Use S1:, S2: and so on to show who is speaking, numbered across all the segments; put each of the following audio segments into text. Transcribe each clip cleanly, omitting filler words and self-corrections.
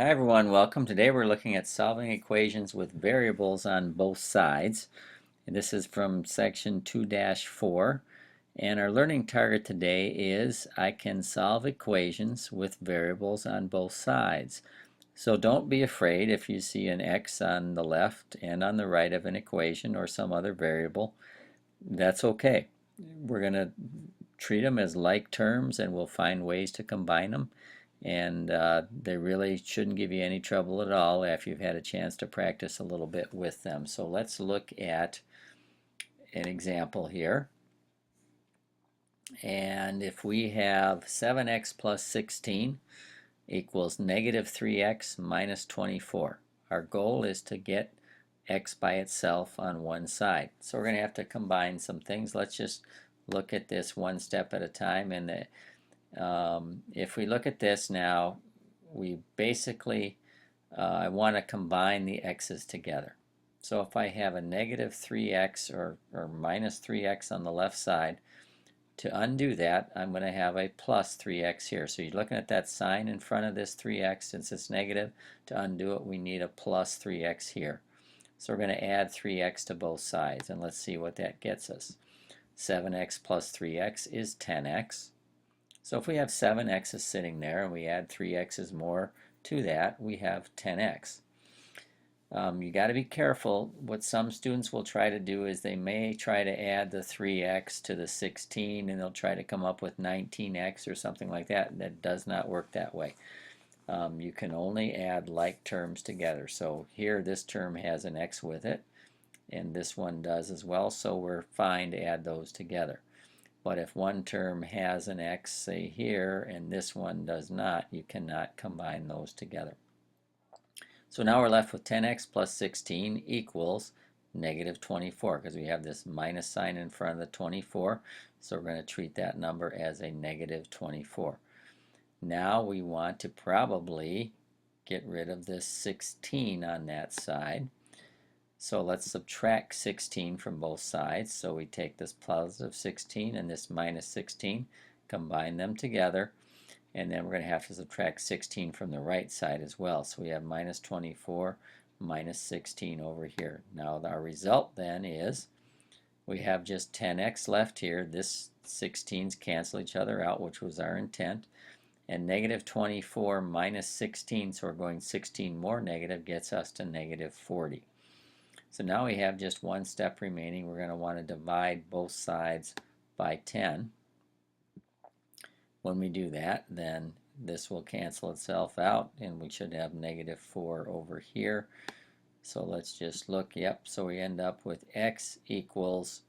S1: Hi everyone, welcome. Today we're looking at solving equations with variables on both sides. And this is from section 2-4. And our learning target today is I can solve equations with variables on both sides. So don't be afraid if you see an x on the left and on the right of an equation or some other variable. That's okay. We're going to treat them as like terms and we'll find ways to combine them. And they really shouldn't give you any trouble at all after you've had a chance to practice a little bit with them. So let's look at an example here. And if we have 7x plus 16 equals negative 3x minus 24, our goal is to get x by itself on one side. So we're going to have to combine some things. Let's just look at this one step at a time. And if we look at this now, we basically, I want to combine the x's together. So if I have a negative 3x or minus 3x on the left side, to undo that, I'm going to have a plus 3x here. So you're looking at that sign in front of this 3x. Since it's negative, to undo it, we need a plus 3x here. So we're going to add 3x to both sides, and let's see what that gets us. 7x plus 3x is 10x. So if we have 7x's sitting there and we add 3x's more to that, we have 10x. You got to be careful. What some students will try to do is they may try to add the 3x to the 16 and they'll try to come up with 19x or something like that. That does not work that way. You can only add like terms together. So here this term has an x with it and this one does as well, so we're fine to add those together. But if one term has an x, say here, and this one does not, you cannot combine those together. So now we're left with 10x plus 16 equals negative 24, because we have this minus sign in front of the 24, so we're going to treat that number as a negative 24. Now we want to probably get rid of this 16 on that side. So let's subtract 16 from both sides. So we take this positive 16 and this minus 16, combine them together, and then we're going to have to subtract 16 from the right side as well. So we have minus 24 minus 16 over here. Now our result then is we have just 10x left here. This 16's cancel each other out, which was our intent. And negative 24 minus 16, so we're going 16 more negative, gets us to negative 40. So now we have just one step remaining. We're going to want to divide both sides by 10. When we do that, then this will cancel itself out and we should have negative 4 over here. So let's just look. Yep, so we end up with x equals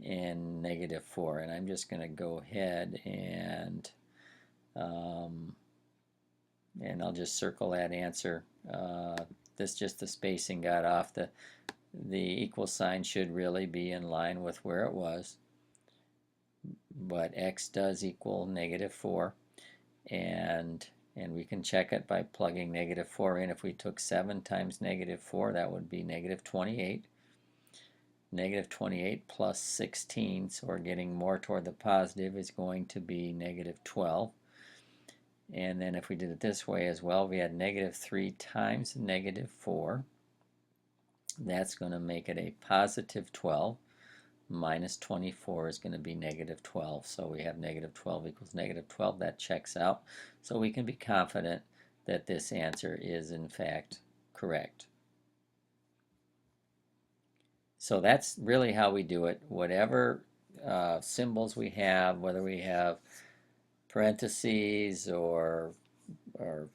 S1: in negative 4. And I'm just going to go ahead and I'll just circle that answer. This just the spacing got off. The equal sign should really be in line with where it was, but x does equal negative 4, and we can check it by plugging negative 4 in. If we took 7 times negative 4, that would be negative 28. Negative 28 plus 16, so we're getting more toward the positive, is going to be negative 12. And then if we did it this way as well, we had negative 3 times negative 4. That's going to make it a positive 12. Minus 24 is going to be negative 12. So we have negative 12 equals negative 12. That checks out. So we can be confident that this answer is in fact correct. So that's really how we do it. Whatever symbols we have, whether we have parentheses or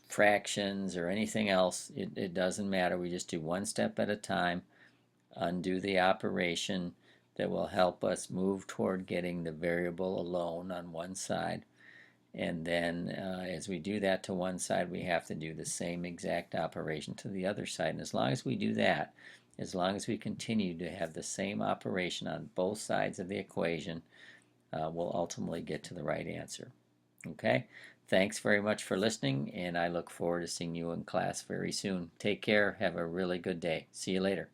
S1: fractions or anything else, it doesn't matter. We just do one step at a time, undo the operation that will help us move toward getting the variable alone on one side. And then as we do that to one side, we have to do the same exact operation to the other side. And as long as we do that, as long as we continue to have the same operation on both sides of the equation, we'll ultimately get to the right answer. Okay? Thanks very much for listening, and I look forward to seeing you in class very soon. Take care. Have a really good day. See you later.